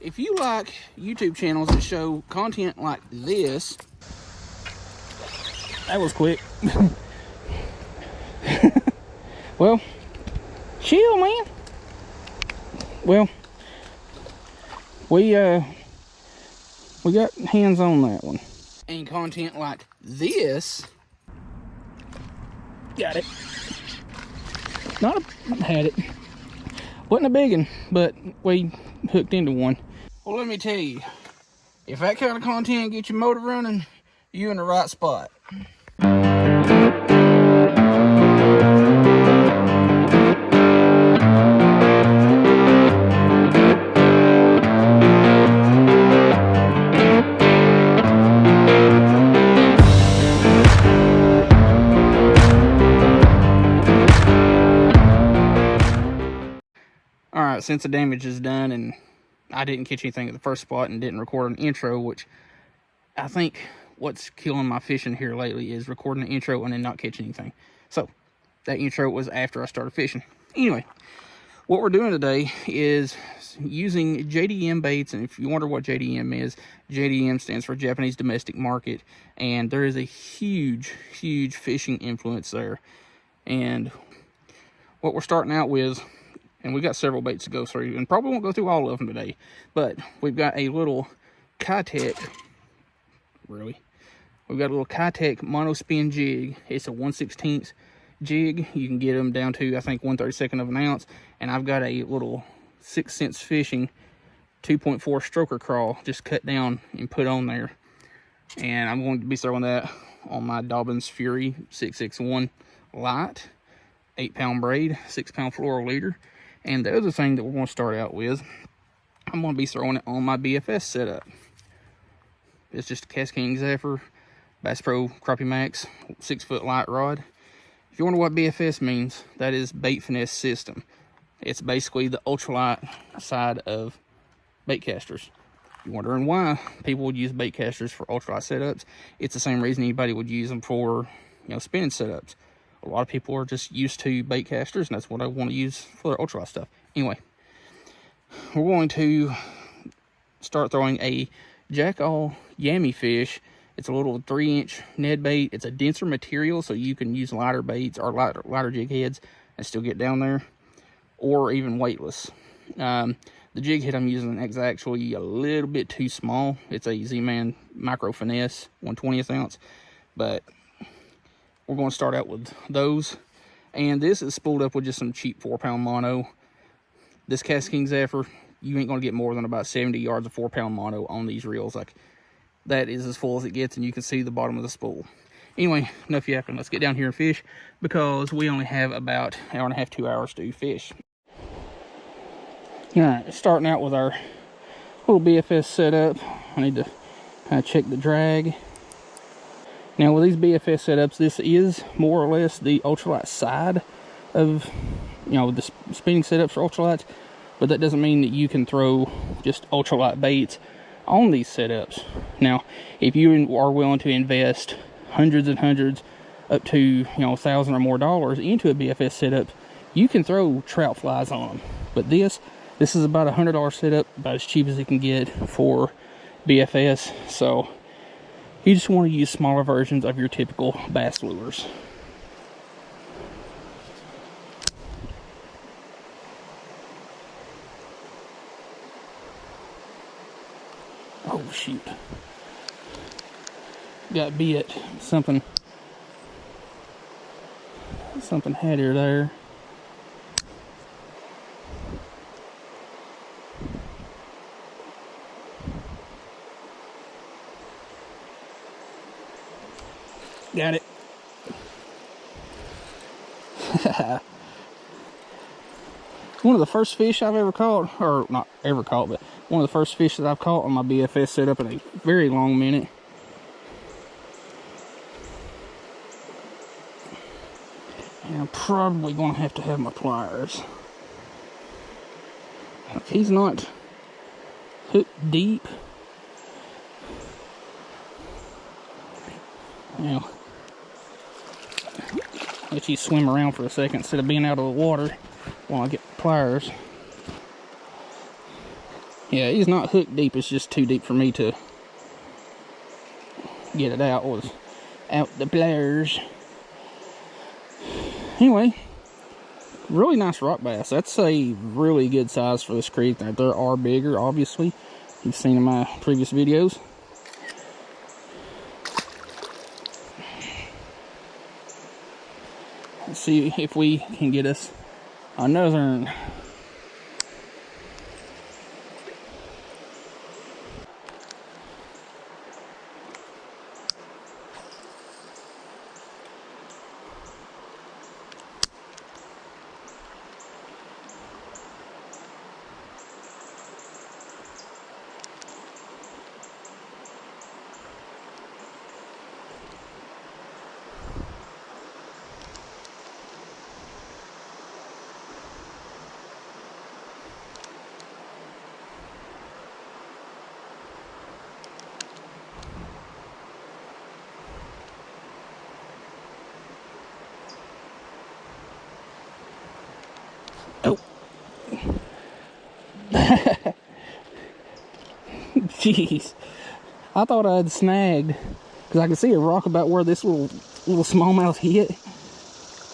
If you like YouTube channels that show content like this, that was quick. Well, chill, man. Well, we got hands on that one. And content like this, got it. Had it. Wasn't a big one, but we hooked into one. Well, let me tell you, if that kind of content gets your motor running, you're in the right spot. Alright, since the damage is done and I didn't catch anything at the first spot and didn't record an intro, which I think what's killing my fishing here lately is recording an intro and then not catching anything. So, that intro was after I started fishing. Anyway, what we're doing today is using JDM baits, and if you wonder what JDM is, JDM stands for Japanese Domestic Market, and there is a huge, huge fishing influence there. And what we're starting out with, and we got several baits to go through, and probably won't go through all of them today, but we've got a little Kitech, we've got a little Kitech monospin jig. It's a 1/16 jig. You can get them down to, I think, 1/32 of an ounce, and I've got a little 6 Sense Fishing 2.4 stroker crawl just cut down and put on there, and I'm going to be throwing that on my Dobyns Fury 661 Lite 8-pound braid, 6-pound fluoro leader. And the other thing that we're going to start out with, I'm going to be throwing it on my BFS setup. It's just a Kastking Zephyr BassPro Crappie Maxx 6-foot light rod. If you wonder what BFS means, that is Bait Finesse System. It's basically the ultralight side of bait casters. If you're wondering why people would use bait casters for ultralight setups, it's the same reason anybody would use them for, spinning setups. A lot of people are just used to bait casters, and that's what I want to use for their ultralight stuff. Anyway, we're going to start throwing a jackall yammy fish. It's a little 3-inch Ned bait. It's a denser material, so you can use lighter baits or lighter jig heads and still get down there, or even weightless. The jig head I'm using is actually a little bit too small. It's a Z-Man Micro Finesse 1/20 ounce, but we're going to start out with those. And this is spooled up with just some cheap 4-pound mono. This Kastking Zephyr, you ain't going to get more than about 70 yards of 4-pound mono on these reels. Like, that is as full as it gets, and you can see the bottom of the spool. Anyway, enough yapping. Let's get down here and fish, because we only have about an hour and a half, 2 hours to fish. Alright, starting out with our little BFS setup. I need to kind of check the drag. Now, with these BFS setups, this is more or less the ultralight side of, the spinning setups for ultralights, but that doesn't mean that you can throw just ultralight baits on these setups. Now, if you are willing to invest hundreds and hundreds, up to, $1,000 or more dollars into a BFS setup, you can throw trout flies on them. But this is about a $100 setup, about as cheap as it can get for BFS. So you just want to use smaller versions of your typical bass lures. Oh shoot. Got bit. Something had her there. Got it. One of the first fish I've ever caught, or not ever caught, but one of the first fish that I've caught on my BFS setup in a very long minute. And I'm probably going to have my pliers. He's not hooked deep. Now, let you swim around for a second instead of being out of the water while I get the pliers. Yeah, he's not hook deep. It's just too deep for me to get it out without the pliers. Anyway, really nice rock bass. That's a really good size for this creek. There are bigger, obviously. You've seen in my previous videos. Let's see if we can get us another. Oh. Jeez. I thought I had snagged, because I could see a rock about where this little smallmouth hit.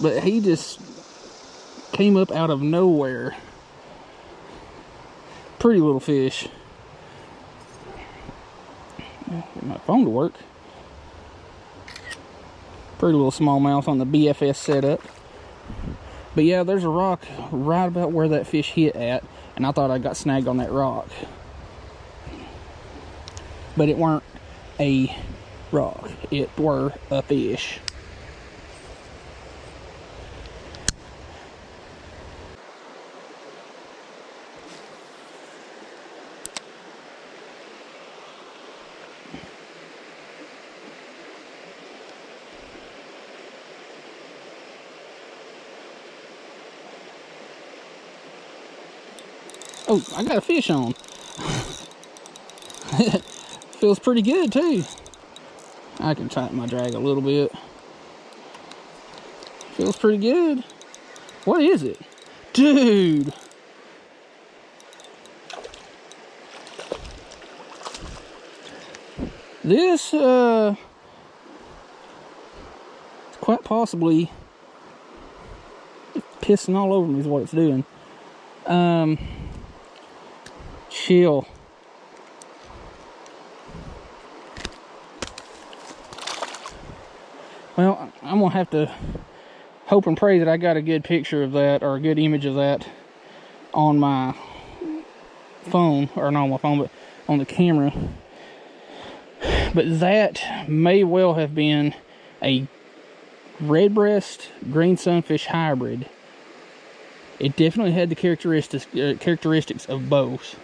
But he just came up out of nowhere. Pretty little fish. Get my phone to work. Pretty little smallmouth on the BFS setup. But yeah, there's a rock right about where that fish hit at, and I thought I got snagged on that rock. But it weren't a rock, it were a fish. Oh, I got a fish on. Feels pretty good too. I can tighten my drag a little bit. Feels pretty good. What is it? Dude! This, quite possibly pissing all over me is what it's doing. Chill. Well, I'm gonna have to hope and pray that I got a good picture of that, or a good image of that on my phone, or not on my phone, but on the camera. But that may well have been a redbreast green sunfish hybrid. It definitely had the characteristics of both.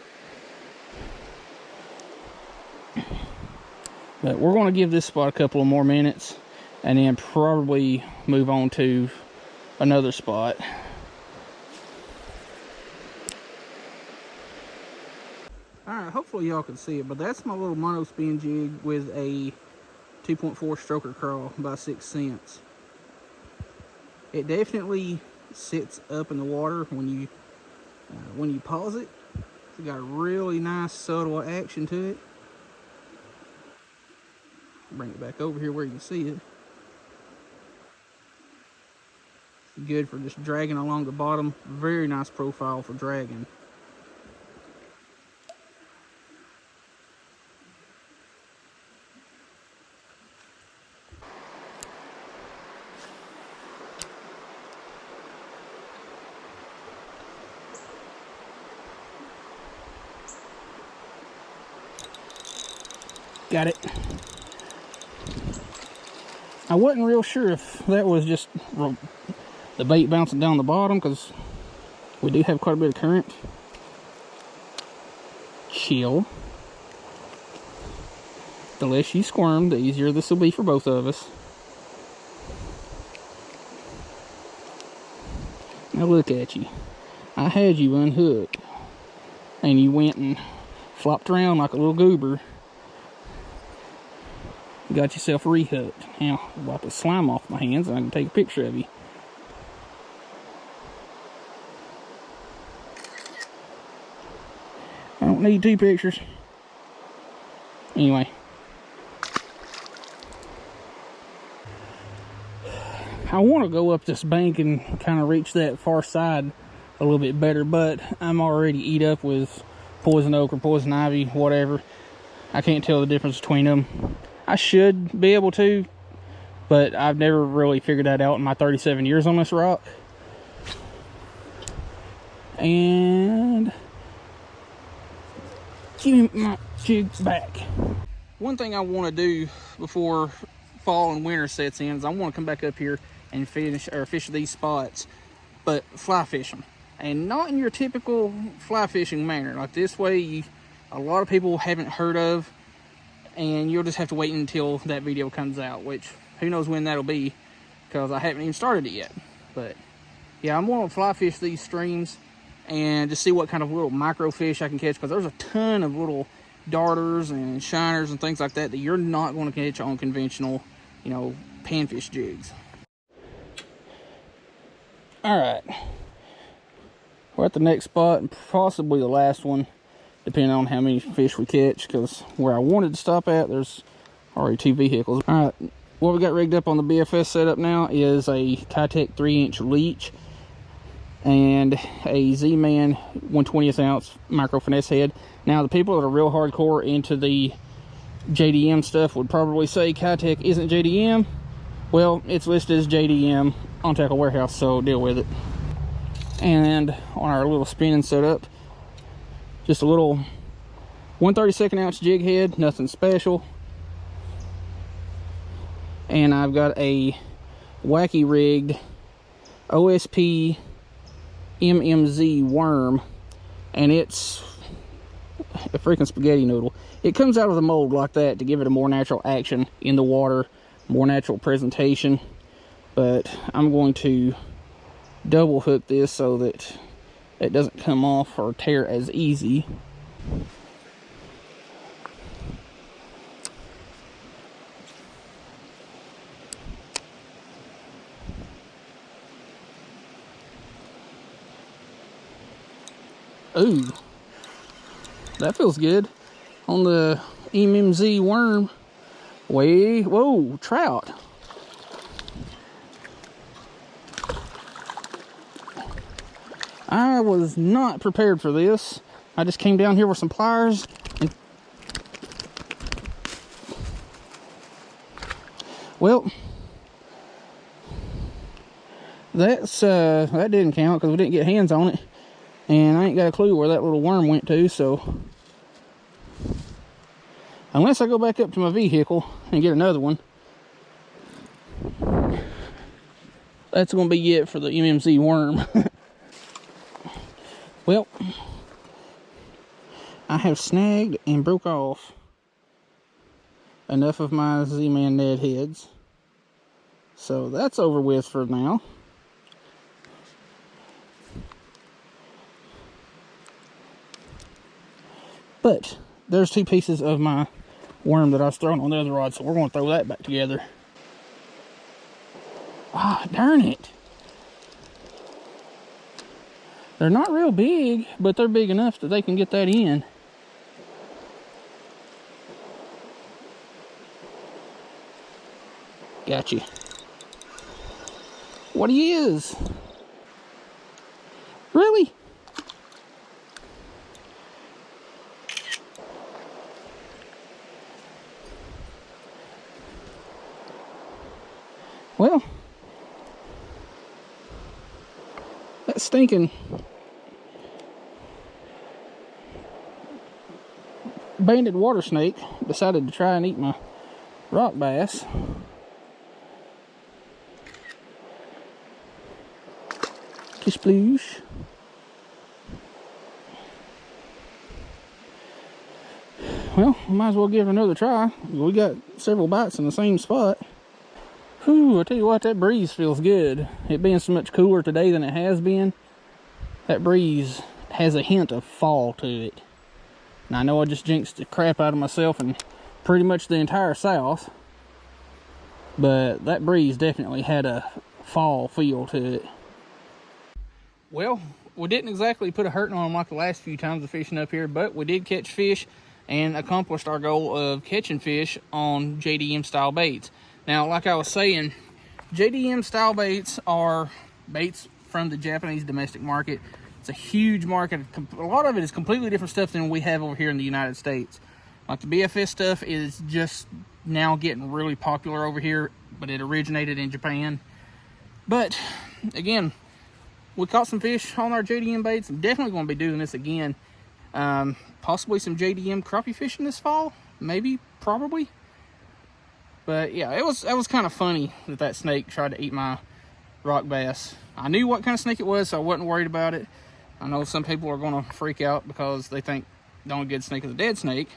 But we're going to give this spot a couple of more minutes, and then probably move on to another spot. Alright, hopefully y'all can see it, but that's my little mono spin jig with a 2.4 stroker crawl by 6 cents. It definitely sits up in the water when you pause it. It's got a really nice subtle action to it. Bring it back over here where you can see it. It's good for just dragging along the bottom. Very nice profile for dragging. Got it. I wasn't real sure if that was just the bait bouncing down the bottom, because we do have quite a bit of current. Chill. The less you squirm, the easier this will be for both of us. Now look at you. I had you unhooked, and you went and flopped around like a little goober. Got yourself rehooked. Now, wipe the slime off my hands and I can take a picture of you. I don't don't need 2 pictures. Anyway. I want to go up this bank and kind of reach that far side a little bit better, but I'm already eat up with poison oak or poison ivy, whatever. I can't tell the difference between them. I should be able to, but I've never really figured that out in my 37 years on this rock. And give me my jig back. One thing I want to do before fall and winter sets in is I want to come back up here and fish these spots, but fly fish them, and not in your typical fly fishing manner. Like this way, a lot of people haven't heard of, and you'll just have to wait until that video comes out, which who knows when that'll be, because I haven't even started it yet. But yeah, I'm going to fly fish these streams and just see what kind of little micro fish I can catch, because there's a ton of little darters and shiners and things like that that you're not going to catch on conventional, you know, panfish jigs. Alright, we're at the next spot, and possibly the last one, depending on how many fish we catch, because where I wanted to stop at, there's already 2 vehicles. Alright, what we got rigged up on the BFS setup now is a Kitech 3-inch leech and a Z-Man 1/20th ounce micro finesse head. Now, the people that are real hardcore into the JDM stuff would probably say Kitech isn't JDM. Well, it's listed as JDM on Tackle Warehouse, so deal with it. And on our little spinning setup, just a little 1/32 ounce jig head, nothing special. And I've got a wacky rigged OSP MMZ worm, and it's a freaking spaghetti noodle. It comes out of the mold like that to give it a more natural action in the water, more natural presentation. But I'm going to double hook this so that it doesn't come off or tear as easy. Ooh, that feels good on the MMZ worm. Whoa, trout. I was not prepared for this. I just came down here with some pliers and, well, that didn't count because we didn't get hands on it, and I ain't got a clue where that little worm went to. So unless I go back up to my vehicle and get another one, that's gonna be it for the MMZ worm. Well, I have snagged and broke off enough of my Z-Man Ned heads, so that's over with for now. But there's 2 pieces of my worm that I was throwing on the other rod, so we're going to throw that back together. Ah, darn it. They're not real big, but they're big enough that they can get that in. Gotcha. What he is? Really? Well, that stinking banded water snake decided to try and eat my rock bass. Sploosh. Well, might as well give it another try. We got several bites in the same spot. Whew, I tell you what, that breeze feels good. It being so much cooler today than it has been, that breeze has a hint of fall to it. And I know I just jinxed the crap out of myself and pretty much the entire South, but that breeze definitely had a fall feel to it. Well, we didn't exactly put a hurting on them like the last few times of fishing up here, but we did catch fish and accomplished our goal of catching fish on JDM style baits. Now, like I was saying, JDM style baits are baits from the Japanese domestic market. It's a huge market. A lot of it is completely different stuff than we have over here in the United States. Like the BFS stuff is just now getting really popular over here, but it originated in Japan. But again, we caught some fish on our JDM baits. I'm definitely going to be doing this again. Possibly some JDM crappie fishing this fall, maybe, probably. But yeah, it was kind of funny that snake tried to eat my rock bass. I knew what kind of snake it was, so I wasn't worried about it. I know some people are going to freak out because they think the only good snake is a dead snake.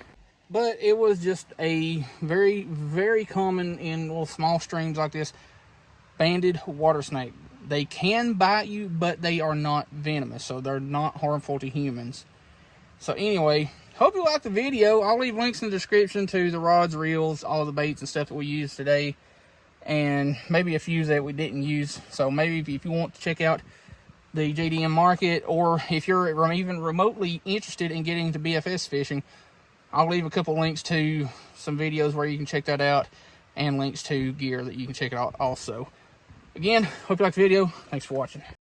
But it was just a very, very common in little small streams like this, banded water snake. They can bite you, but they are not venomous, so they're not harmful to humans. So anyway, hope you liked the video. I'll leave links in the description to the rods, reels, all the baits and stuff that we used today, and maybe a few that we didn't use. So maybe if you want to check out the JDM market, or if you're even remotely interested in getting into BFS fishing, I'll leave a couple links to some videos where you can check that out, and links to gear that you can check it out also. Again, hope you liked the video. Thanks for watching.